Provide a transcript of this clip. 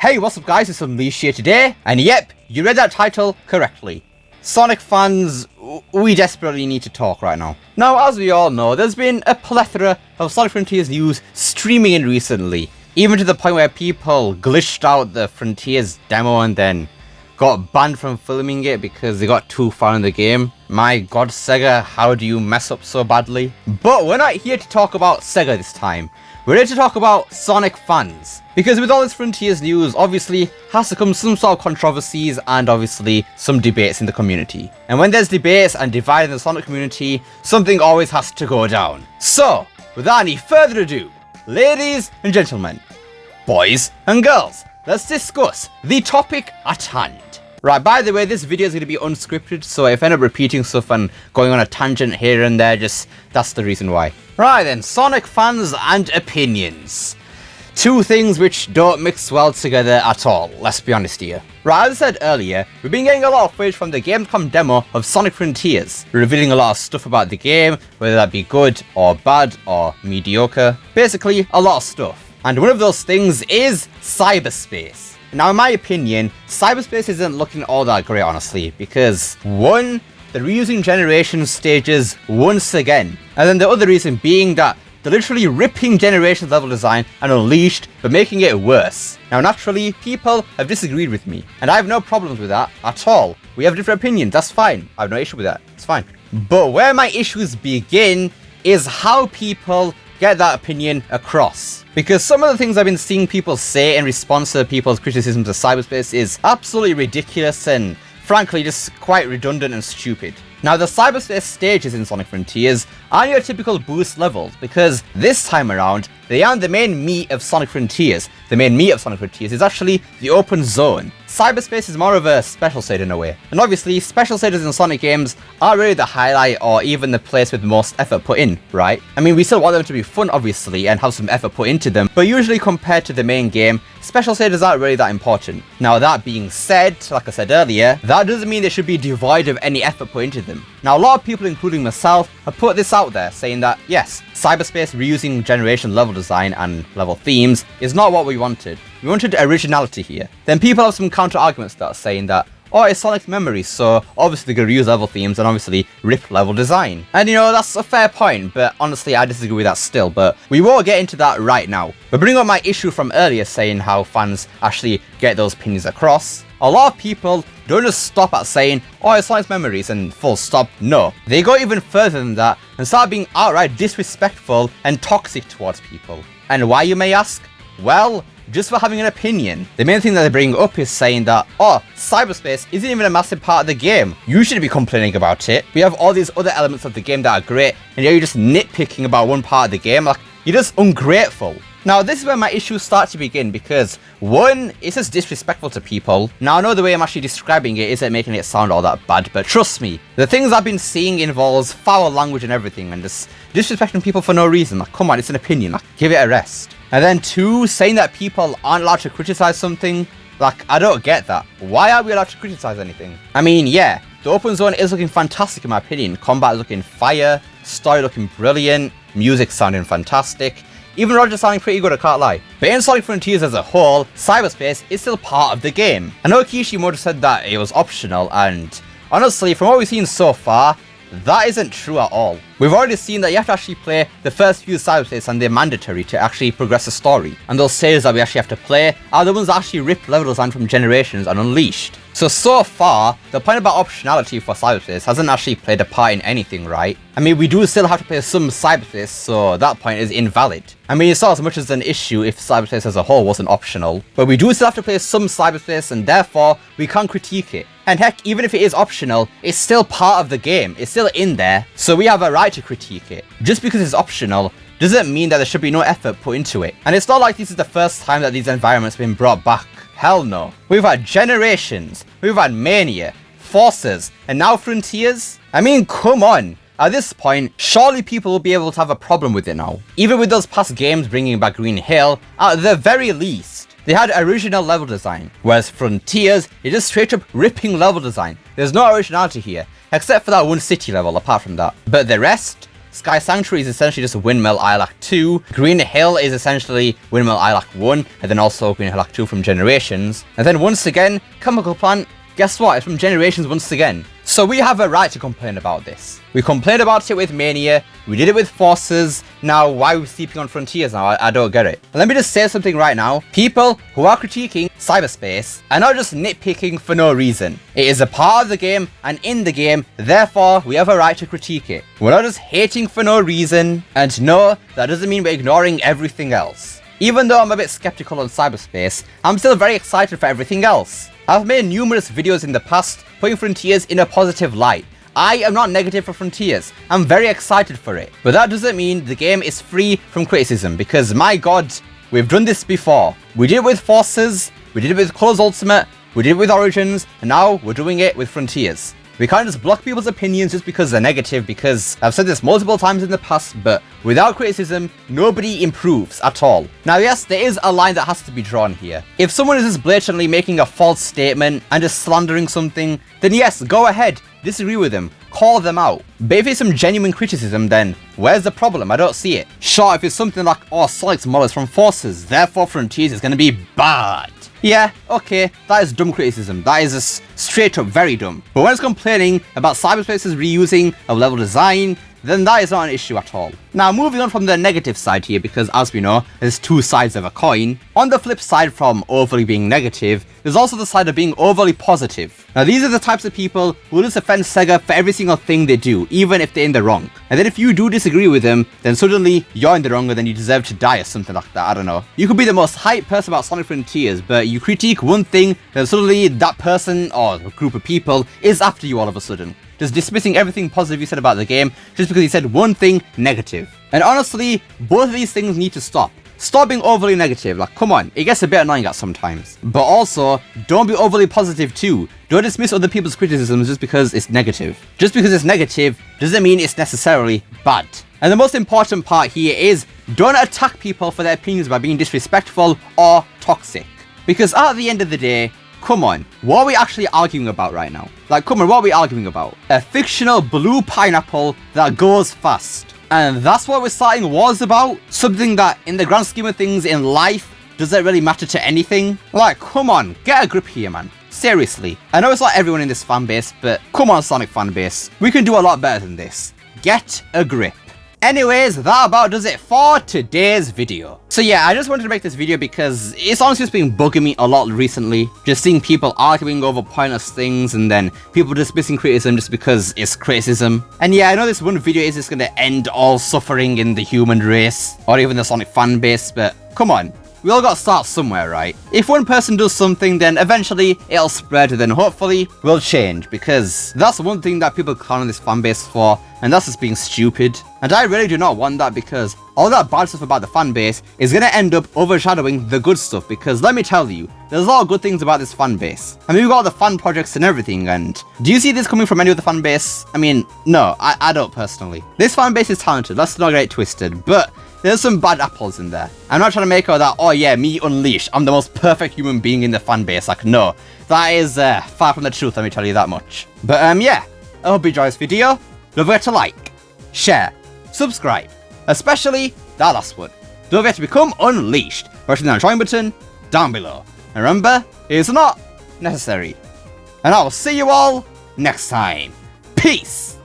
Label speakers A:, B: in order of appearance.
A: Hey, what's up guys, it's Unleashed here today, and yep, you read that title correctly. Sonic fans, we desperately need to talk right now. Now, as we all know, there's been a plethora of Sonic Frontiers news streaming in recently, even to the point where people glitched out the Frontiers demo and then got banned from filming it because they got too far in the game. My god, Sega, how do you mess up so badly? But we're not here to talk about Sega this time. We're here to talk about Sonic fans. Because with all this Frontiers news, obviously has to come some sort of controversies and obviously some debates in the community. And when there's debates and divide in the Sonic community, something always has to go down. So, without any further ado, ladies and gentlemen, boys and girls, let's discuss the topic at hand. Right, by the way, this video is going to be unscripted, so if I end up repeating stuff and going on a tangent here and there, that's the reason why. Right then, Sonic fans and opinions. Two things which don't mix well together at all, let's be honest here. Right, as I said earlier, we've been getting a lot of footage from the Gamescom demo of Sonic Frontiers, revealing a lot of stuff about the game, whether that be good or bad or mediocre. Basically, a lot of stuff. And one of those things is cyberspace. Now, in my opinion, cyberspace isn't looking all that great, honestly, because one, they're reusing Generations stages once again, and then the other reason being that they're literally ripping Generations level design and Unleashed, but making it worse. Now, naturally, people have disagreed with me, and I have no problems with that at all. We have different opinions, that's fine. I have no issue with that, it's fine. But where my issues begin is how people get that opinion across. Because some of the things I've been seeing people say in response to people's criticisms of cyberspace is absolutely ridiculous and frankly just quite redundant and stupid. Now, the cyberspace stages in Sonic Frontiers aren't your typical boost levels, because this time around, they aren't the main meat of Sonic Frontiers. The main meat of Sonic Frontiers is actually the open zone. Cyberspace is more of a special state in a way. And obviously, special stages in Sonic games aren't really the highlight or even the place with the most effort put in, right? I mean, we still want them to be fun, obviously, and have some effort put into them, but usually compared to the main game, special stages aren't really that important. Now, that being said, like I said earlier, that doesn't mean they should be devoid of any effort put into them. Now, a lot of people, including myself, have put this out there, saying that, yes, cyberspace reusing Generation level design and level themes is not what we wanted. We wanted originality here. Then people have some counter arguments that are saying that, oh, it's Sonic's memories, so obviously they're going to reuse level themes and obviously rip level design. And you know, that's a fair point, but honestly I disagree with that still, but we won't get into that right now. But bring up my issue from earlier saying how fans actually get those opinions across. A lot of people don't just stop at saying, oh, it's Sonic's memories and full stop. No, they go even further than that and start being outright disrespectful and toxic towards people. And why, you may ask? Well, just for having an opinion. The main thing that they bring up is saying that, oh, cyberspace isn't even a massive part of the game. You shouldn't be complaining about it. We have all these other elements of the game that are great, and you're just nitpicking about one part of the game. Like, you're just ungrateful. Now, this is where my issues start to begin, because one, it's just disrespectful to people. Now, I know the way I'm actually describing it isn't making it sound all that bad, but trust me, the things I've been seeing involves foul language and everything, and just disrespecting people for no reason. Like, come on, it's an opinion. Like, give it a rest. And then two, saying that people aren't allowed to criticize something. Like, I don't get that. Why are we allowed to criticize anything? I mean, yeah, the open zone is looking fantastic in my opinion. Combat is looking fire, story looking brilliant, music sounding fantastic. Even Roger sounding pretty good, I can't lie. But in Sonic Frontiers as a whole, cyberspace is still part of the game. I know Kishimoto said that it was optional, and honestly, from what we've seen so far, that isn't true at all. We've already seen that you have to actually play the first few cyberspace and they're mandatory to actually progress the story. And those stages that we actually have to play are the ones that actually rip level design from Generations and Unleashed. So far, the point about optionality for cyberspace hasn't actually played a part in anything, right? I mean, we do still have to play some cyberspace, so that point is invalid. I mean, it's not as much as an issue if cyberspace as a whole wasn't optional, but we do still have to play some cyberspace and therefore we can't critique it. And heck, even if it is optional, it's still part of the game, it's still in there, so we have a right to critique it. Just because it's optional doesn't mean that there should be no effort put into it. And it's not like this is the first time that these environments have been brought back. Hell no. We've had Generations, we've had Mania, Forces, and now Frontiers? I mean, come on. At this point, surely people will be able to have a problem with it now. Even with those past games bringing back Green Hill, at the very least, they had original level design. Whereas Frontiers is just straight up ripping level design. There's no originality here, except for that one city level apart from that. But the rest, Sky Sanctuary is essentially just Windmill Ilac 2. Green Hill is essentially Windmill Ilac 1, and then also Green Hill Ilac 2 from Generations. And then once again, Chemical Plant, guess what? It's from Generations once again. So we have a right to complain about this. We complained about it with Mania, we did it with Forces, now why are we sleeping on Frontiers now? I don't get it. And let me just say something right now. People who are critiquing cyberspace are not just nitpicking for no reason. It is a part of the game and in the game, therefore we have a right to critique it. We're not just hating for no reason, and no, that doesn't mean we're ignoring everything else. Even though I'm a bit skeptical on cyberspace, I'm still very excited for everything else. I've made numerous videos in the past putting Frontiers in a positive light. I am not negative for Frontiers, I'm very excited for it. But that doesn't mean the game is free from criticism, because my god, we've done this before. We did it with Forces, we did it with Colors Ultimate, we did it with Origins, and now we're doing it with Frontiers. We can't just block people's opinions just because they're negative, because I've said this multiple times in the past, but without criticism, nobody improves at all. Now yes, there is a line that has to be drawn here. If someone is just blatantly making a false statement and just slandering something, then yes, go ahead, disagree with them, call them out. But if it's some genuine criticism, then where's the problem? I don't see it. Sure, if it's something like, oh, Sonic's model is from Forces, therefore Frontiers is going to be bad. Yeah, okay, that is dumb criticism. That is just straight up very dumb. But when it's complaining about cyberspace's reusing of level design, then that is not an issue at all. Now, moving on from the negative side here, because as we know, there's two sides of a coin. On the flip side from overly being negative, there's also the side of being overly positive. Now, these are the types of people who will just offend Sega for every single thing they do, even if they're in the wrong. And then if you do disagree with them, then suddenly you're in the wrong and then you deserve to die or something like that, I don't know. You could be the most hyped person about Sonic Frontiers, but you critique one thing, then suddenly that person or a group of people is after you all of a sudden. Just dismissing everything positive you said about the game just because you said one thing negative. And honestly, both of these things need to stop. Stop being overly negative, like come on, it gets a bit annoying at sometimes. But also, don't be overly positive too. Don't dismiss other people's criticisms just because it's negative. Just because it's negative doesn't mean it's necessarily bad. And the most important part here is, don't attack people for their opinions by being disrespectful or toxic. Because at the end of the day, come on, what are we actually arguing about right now? Like, come on, what are we arguing about? A fictional blue pineapple that goes fast. And that's what we're starting wars about? Something that, in the grand scheme of things in life, doesn't really matter to anything? Like, come on, get a grip here, man. Seriously. I know it's not everyone in this fanbase, but come on, Sonic fanbase. We can do a lot better than this. Get a grip. Anyways, that about does it for today's video. So yeah, I just wanted to make this video because it's honestly just been bugging me a lot recently. Just seeing people arguing over pointless things and then people dismissing criticism just because it's criticism. And yeah, I know this one video is just going to end all suffering in the human race or even the Sonic fan base, but come on. We all got to start somewhere, right? If one person does something, then eventually it'll spread, and then hopefully we'll change, because that's one thing that people count on this fanbase for, and that's just being stupid. And I really do not want that, because all that bad stuff about the fanbase is going to end up overshadowing the good stuff, because let me tell you, there's a lot of good things about this fanbase. I mean, we've got all the fan projects and everything, and do you see this coming from any other fanbase? I mean, no, I don't personally. This fanbase is talented, let's not get it twisted, but there's some bad apples in there. I'm not trying to make out that, oh yeah, me Unleashed, I'm the most perfect human being in the fanbase. Like, no, that is far from the truth, let me tell you that much. But yeah, I hope you enjoyed this video. Don't forget to like, share, subscribe, especially that last one. Don't forget to become Unleashed, pressing the join button down below. And remember, it's not necessary. And I will see you all next time. Peace!